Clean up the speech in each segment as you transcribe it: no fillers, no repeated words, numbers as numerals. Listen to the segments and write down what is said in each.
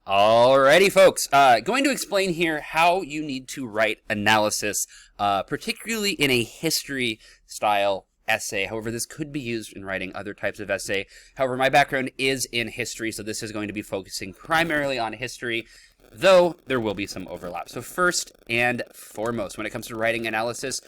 Alrighty, folks. Going to explain here how you need to write analysis, particularly in a history-style essay. However, this could be used in writing other types of essay. However, my background is in history, so this is going to be focusing primarily on history, though there will be some overlap. So first and foremost, when it comes to writing analysis,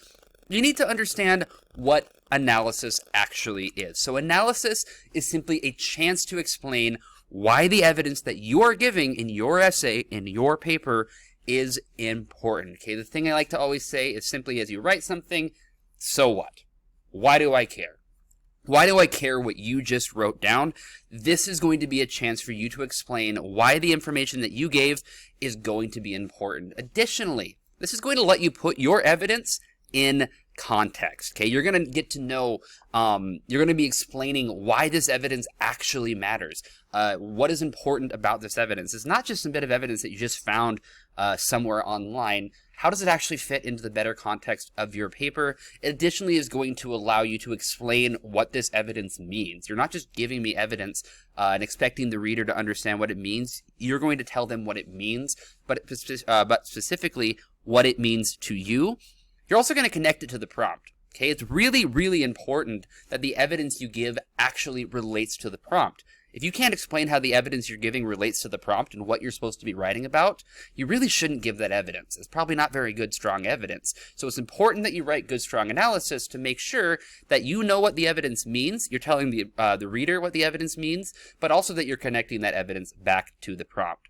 you need to understand what analysis actually is. So analysis is simply a chance to explain why the evidence that you are giving in your essay, in your paper, is important. Okay, the thing I like to always say is simply as you write something, so what? Why do I care? Why do I care what you just wrote down? This is going to be a chance for you to explain why the information that you gave is going to be important. Additionally, this is going to let you put your evidence in context. Okay, you're going to get to know, you're going to be explaining why this evidence actually matters. What is important about this evidence? It's not just a bit of evidence that you just found somewhere online. How does it actually fit into the better context of your paper? It additionally is going to allow you to explain what this evidence means. You're not just giving me evidence and expecting the reader to understand what it means. You're going to tell them what it means, but specifically what it means to you. You're also going to connect it to the prompt. Okay, it's really, really important that the evidence you give actually relates to the prompt. If you can't explain how the evidence you're giving relates to the prompt and what you're supposed to be writing about, you really shouldn't give that evidence. It's probably not very good, strong evidence. So it's important that you write good, strong analysis to make sure that you know what the evidence means. You're telling the reader what the evidence means, but also that you're connecting that evidence back to the prompt.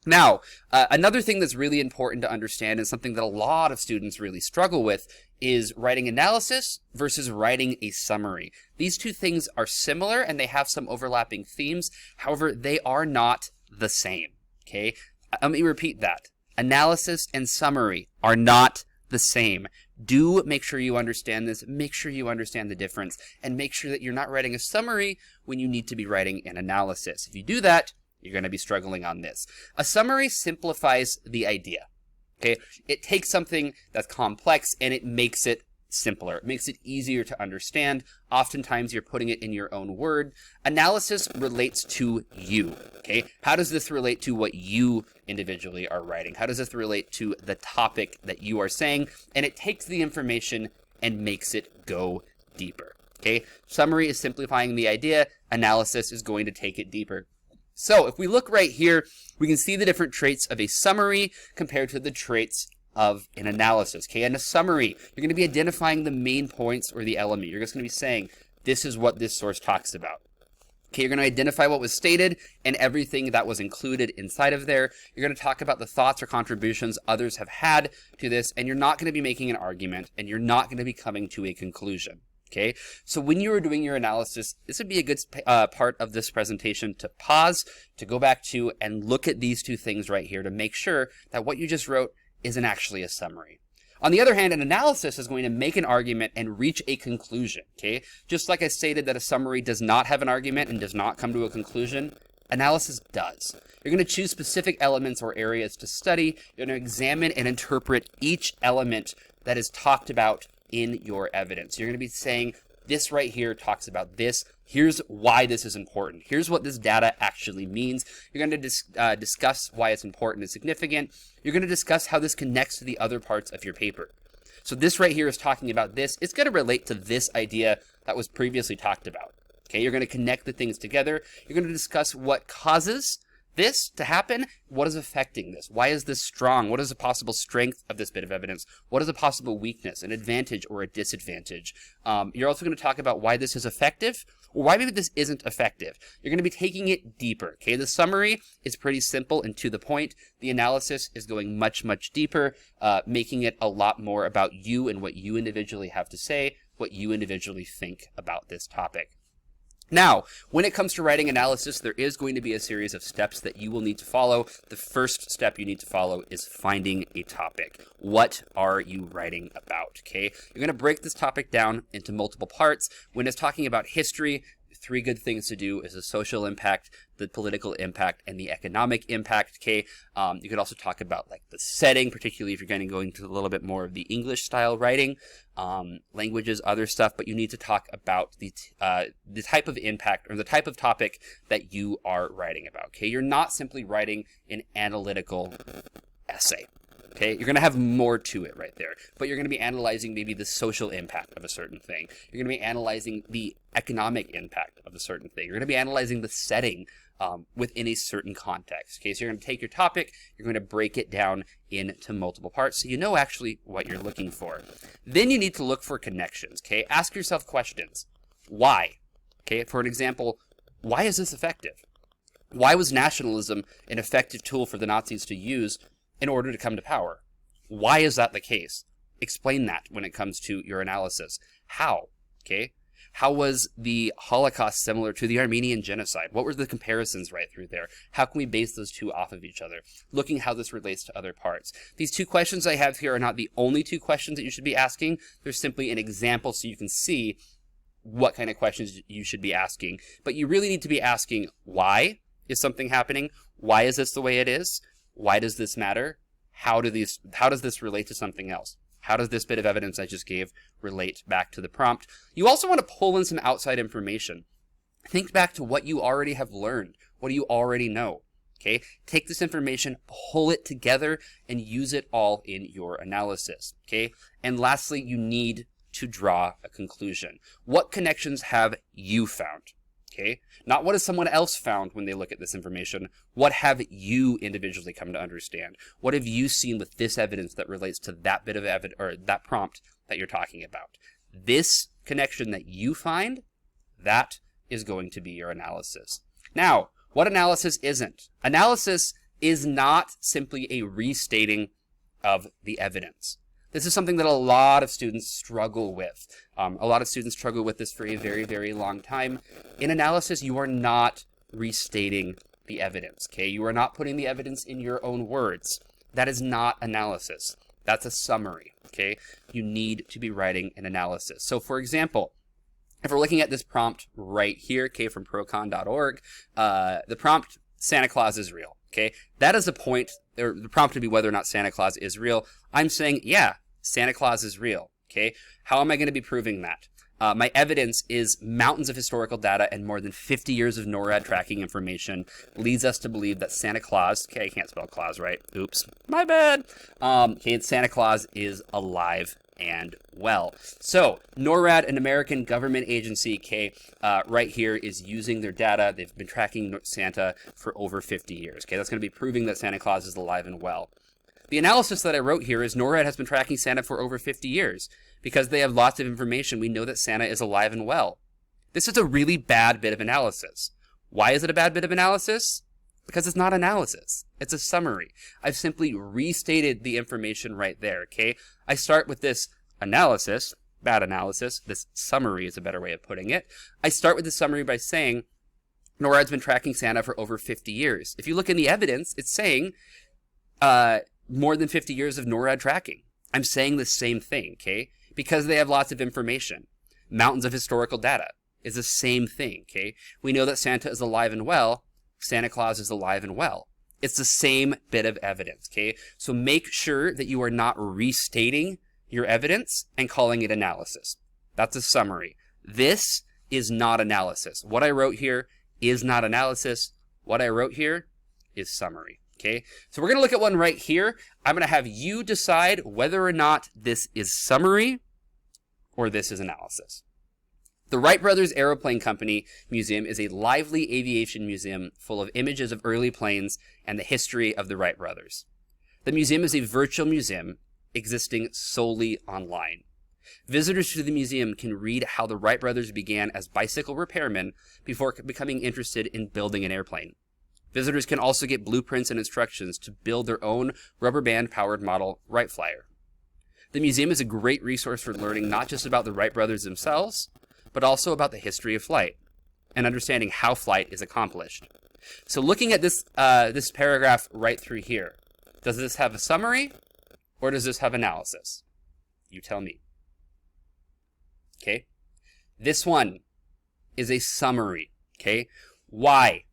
Now, another thing that's really important to understand and something that a lot of students really struggle with is writing analysis versus writing a summary. These two things are similar and they have some overlapping themes. However, they are not the same. Okay, let me repeat that. Analysis and summary are not the same. Do make sure you understand this, make sure you understand the difference, and make sure that you're not writing a summary when you need to be writing an analysis. If you do that, you're going to be struggling on this. A summary simplifies the idea. Okay, it takes something that's complex and it makes it simpler. It makes it easier to understand. Oftentimes you're putting it in your own word. Analysis relates to you. Okay, how does this relate to what you individually are writing? How does this relate to the topic that you are saying? And it takes the information and makes it go deeper. Okay, summary is simplifying the idea. Analysis is going to take it deeper. So if we look right here, we can see the different traits of a summary compared to the traits of an analysis. Okay, in a summary, you're going to be identifying the main points or the element. You're just going to be saying, this is what this source talks about. Okay, you're going to identify what was stated and everything that was included inside of there. You're going to talk about the thoughts or contributions others have had to this, and you're not going to be making an argument, and you're not going to be coming to a conclusion. Okay, so when you are doing your analysis, this would be a good part of this presentation to pause, to go back to, and look at these two things right here to make sure that what you just wrote isn't actually a summary. On the other hand, an analysis is going to make an argument and reach a conclusion. Okay, just like I stated that a summary does not have an argument and does not come to a conclusion, analysis does. You're going to choose specific elements or areas to study. You're going to examine and interpret each element that is talked about in your evidence. You're going to be saying, this right here talks about this. Here's why this is important. Here's what this data actually means. You're going to discuss why it's important and significant. You're going to discuss how this connects to the other parts of your paper. So this right here is talking about this. It's going to relate to this idea that was previously talked about. Okay, you're going to connect the things together. You're going to discuss what causes this to happen. What is affecting this? Why is this strong? What is the possible strength of this bit of evidence? What is a possible weakness, an advantage, or a disadvantage? You're also going to talk about why this is effective, or why maybe this isn't effective. You're going to be taking it deeper. Okay, the summary is pretty simple and to the point. The analysis is going much, much deeper, making it a lot more about you and what you individually have to say, what you individually think about this topic. Now, when it comes to writing analysis, there is going to be a series of steps that you will need to follow. The first step you need to follow is finding a topic. What are you writing about? Okay, you're going to break this topic down into multiple parts. When it's talking about history, 3 good things to do is the social impact, the political impact and the economic impact. Okay, you could also talk about like the setting, particularly if you're going to go into a little bit more of the English style writing, languages, other stuff. But you need to talk about the type of impact or the type of topic that you are writing about. Okay, you're not simply writing an analytical essay. Okay, you're going to have more to it right there, but you're going to be analyzing maybe the social impact of a certain thing. You're going to be analyzing the economic impact of a certain thing. You're going to be analyzing the setting within a certain context. Okay, so you're going to take your topic, you're going to break it down into multiple parts so you know actually what you're looking for. Then you need to look for connections. Okay, ask yourself questions. Why? Okay, for an example, why is this effective? Why was nationalism an effective tool for the Nazis to use in order to come to power? Why is that the case? Explain that when it comes to your analysis. How? Okay. How was the Holocaust similar to the Armenian genocide? What were the comparisons right through there? How can we base those two off of each other? Looking how this relates to other parts. These two questions I have here are not the only two questions that you should be asking. They're simply an example so you can see what kind of questions you should be asking. But you really need to be asking, why is something happening? Why is this the way it is? Why does this matter? How does this relate to something else? How does this bit of evidence I just gave relate back to the prompt? You also want to pull in some outside information. Think back to what you already have learned. What do you already know? Okay, take this information, pull it together, and use it all in your analysis. Okay, and lastly, you need to draw a conclusion. What connections have you found? Okay, not what has someone else found when they look at this information. What have you individually come to understand? What have you seen with this evidence that relates to that bit of evidence or that prompt that you're talking about? This connection that you find, that is going to be your analysis. Now, what analysis isn't? Analysis is not simply a restating of the evidence. This is something that a lot of students struggle with. A lot of students struggle with this for a very, very long time. In analysis, you are not restating the evidence, okay? You are not putting the evidence in your own words. That is not analysis. That's a summary, okay? You need to be writing an analysis. So, for example, if we're looking at this prompt right here, okay, from procon.org, the prompt, Santa Claus is real, okay? That is the point, or the prompt would be whether or not Santa Claus is real. I'm saying, yeah, Santa Claus is real, okay? How am I going to be proving that? My evidence is mountains of historical data and more than 50 years of NORAD tracking information leads us to believe that Santa Claus, okay, I can't spell Claus right, oops, my bad. Okay, Santa Claus is alive and well. So, NORAD, an American government agency, okay, right here is using their data. They've been tracking Santa for over 50 years, okay? That's going to be proving that Santa Claus is alive and well. The analysis that I wrote here is NORAD has been tracking Santa for over 50 years. Because they have lots of information, we know that Santa is alive and well. This is a really bad bit of analysis. Why is it a bad bit of analysis? Because it's not analysis. It's a summary. I've simply restated the information right there, okay? I start with this analysis, bad analysis. This summary is a better way of putting it. I start with the summary by saying NORAD's been tracking Santa for over 50 years. If you look in the evidence, it's saying more than 50 years of NORAD tracking. I'm saying the same thing, okay? Because they have lots of information. Mountains of historical data is the same thing, okay? We know that Santa is alive and well. Santa Claus is alive and well. It's the same bit of evidence, okay? So make sure that you are not restating your evidence and calling it analysis. That's a summary. This is not analysis. What I wrote here is not analysis. What I wrote here is summary. Okay, so we're going to look at one right here. I'm going to have you decide whether or not this is summary or this is analysis. The Wright Brothers Aeroplane Company Museum is a lively aviation museum full of images of early planes and the history of the Wright brothers. The museum is a virtual museum existing solely online. Visitors to the museum can read how the Wright brothers began as bicycle repairmen before becoming interested in building an airplane. Visitors can also get blueprints and instructions to build their own rubber band-powered model Wright Flyer. The museum is a great resource for learning not just about the Wright brothers themselves, but also about the history of flight and understanding how flight is accomplished. So looking at this this paragraph right through here, does this have a summary or does this have analysis? You tell me. Okay? This one is a summary. Okay? Why?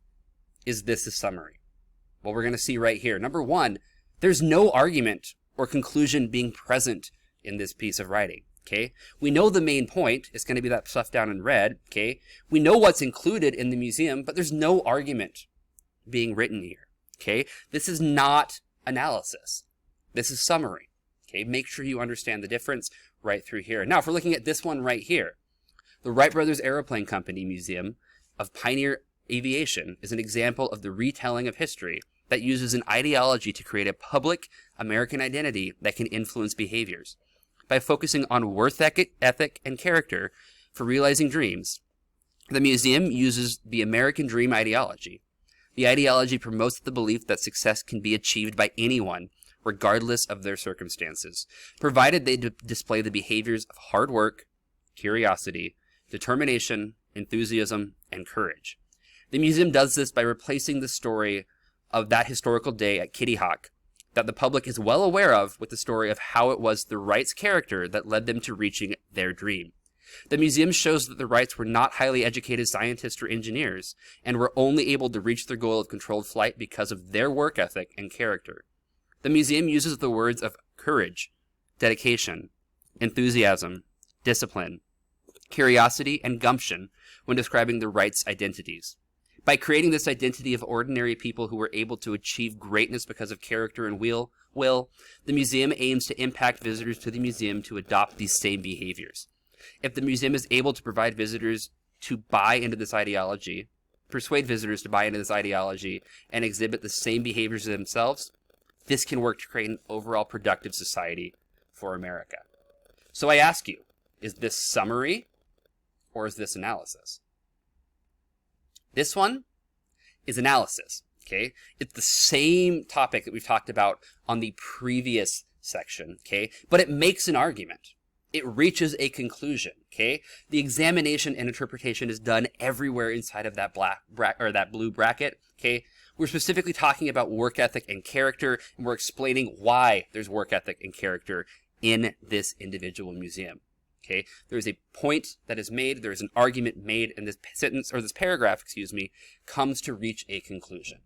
is this a summary? Well, we're going to see right here. Number one, there's no argument or conclusion being present in this piece of writing. Okay, we know the main point is going to be that stuff down in red. Okay, we know what's included in the museum, but there's no argument being written here. Okay, this is not analysis. This is summary. Okay, make sure you understand the difference right through here. Now, if we're looking at this one right here, the Wright Brothers Aeroplane Company Museum of Pioneer Aviation is an example of the retelling of history that uses an ideology to create a public American identity that can influence behaviors. By focusing on worth ethic, and character for realizing dreams, the museum uses the American dream ideology. The ideology promotes the belief that success can be achieved by anyone, regardless of their circumstances, provided they display the behaviors of hard work, curiosity, determination, enthusiasm, and courage. The museum does this by replacing the story of that historical day at Kitty Hawk that the public is well aware of with the story of how it was the Wrights' character that led them to reaching their dream. The museum shows that the Wrights were not highly educated scientists or engineers and were only able to reach their goal of controlled flight because of their work ethic and character. The museum uses the words of courage, dedication, enthusiasm, discipline, curiosity, and gumption when describing the Wrights' identities. By creating this identity of ordinary people who were able to achieve greatness because of character and will, the museum aims to impact visitors to the museum to adopt these same behaviors. If the museum is able to provide visitors to buy into this ideology, persuade visitors to buy into this ideology, and exhibit the same behaviors themselves, this can work to create an overall productive society for America. So I ask you, is this summary or is this analysis? This one is analysis, okay? It's the same topic that we've talked about on the previous section, okay? But it makes an argument. It reaches a conclusion, okay? The examination and interpretation is done everywhere inside of that that blue bracket, okay? We're specifically talking about work ethic and character, and we're explaining why there's work ethic and character in this individual museum. Okay, there is a point that is made, there is an argument made, and this sentence, or this paragraph, comes to reach a conclusion.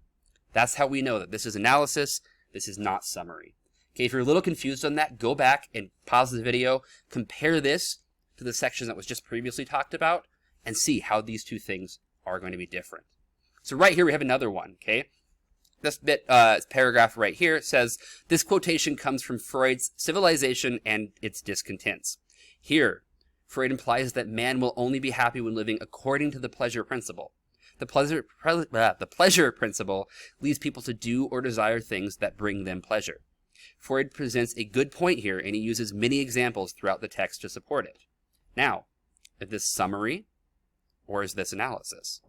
That's how we know that this is analysis, this is not summary. Okay, if you're a little confused on that, go back and pause the video, compare this to the section that was just previously talked about, and see how these two things are going to be different. So right here we have another one, okay? This paragraph right here says, this quotation comes from Freud's Civilization and Its Discontents. Here, Freud implies that man will only be happy when living according to the pleasure principle. The pleasure principle leads people to do or desire things that bring them pleasure. Freud presents a good point here, and he uses many examples throughout the text to support it. Now, is this summary or is this analysis?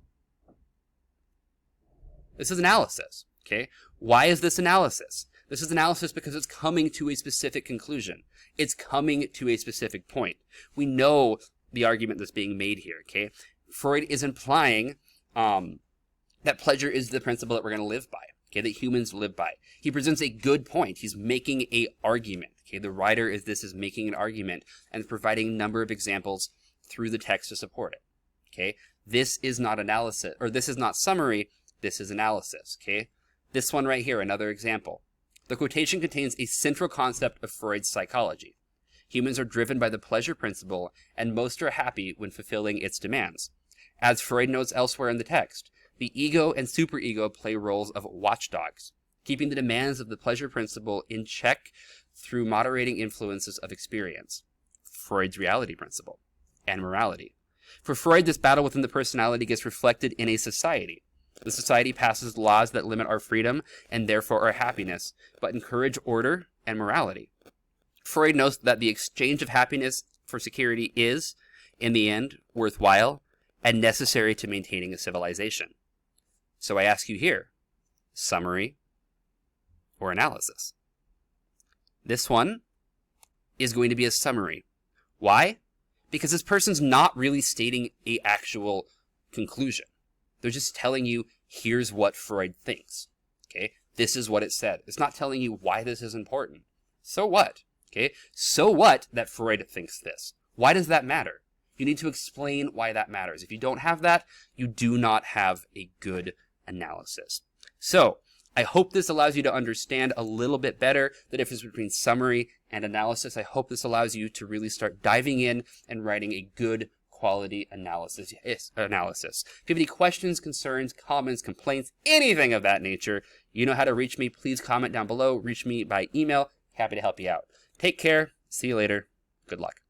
This is analysis, okay? Why is this analysis? This is analysis because it's coming to a specific conclusion. It's coming to a specific point. We know the argument that's being made here, okay? Freud is implying that pleasure is the principle that we're going to live by, okay, that humans live by. He presents a good point. He's making an argument, okay? The writer is making an argument and providing a number of examples through the text to support it, okay? This is not analysis, or this is not summary, this is analysis, okay? This one right here, another example. The quotation contains a central concept of Freud's psychology. Humans are driven by the pleasure principle, and most are happy when fulfilling its demands. As Freud notes elsewhere in the text, the ego and superego play roles of watchdogs, keeping the demands of the pleasure principle in check through moderating influences of experience, Freud's reality principle, and morality. For Freud, this battle within the personality gets reflected in a society. The society passes laws that limit our freedom and therefore our happiness, but encourage order and morality. Freud notes that the exchange of happiness for security is, in the end, worthwhile and necessary to maintaining a civilization. So I ask you here, summary or analysis? This one is going to be a summary. Why? Because this person's not really stating an actual conclusion. They're just telling you, here's what Freud thinks. Okay? This is what it said. It's not telling you why this is important. So what? Okay? So what that Freud thinks this? Why does that matter? You need to explain why that matters. If you don't have that, you do not have a good analysis. So I hope this allows you to understand a little bit better the difference between summary and analysis. I hope this allows you to really start diving in and writing a good quality analysis. If you have any questions, concerns, comments, complaints, anything of that nature, you know how to reach me. Please comment down below. Reach me by email. Happy to help you out. Take care. See you later. Good luck.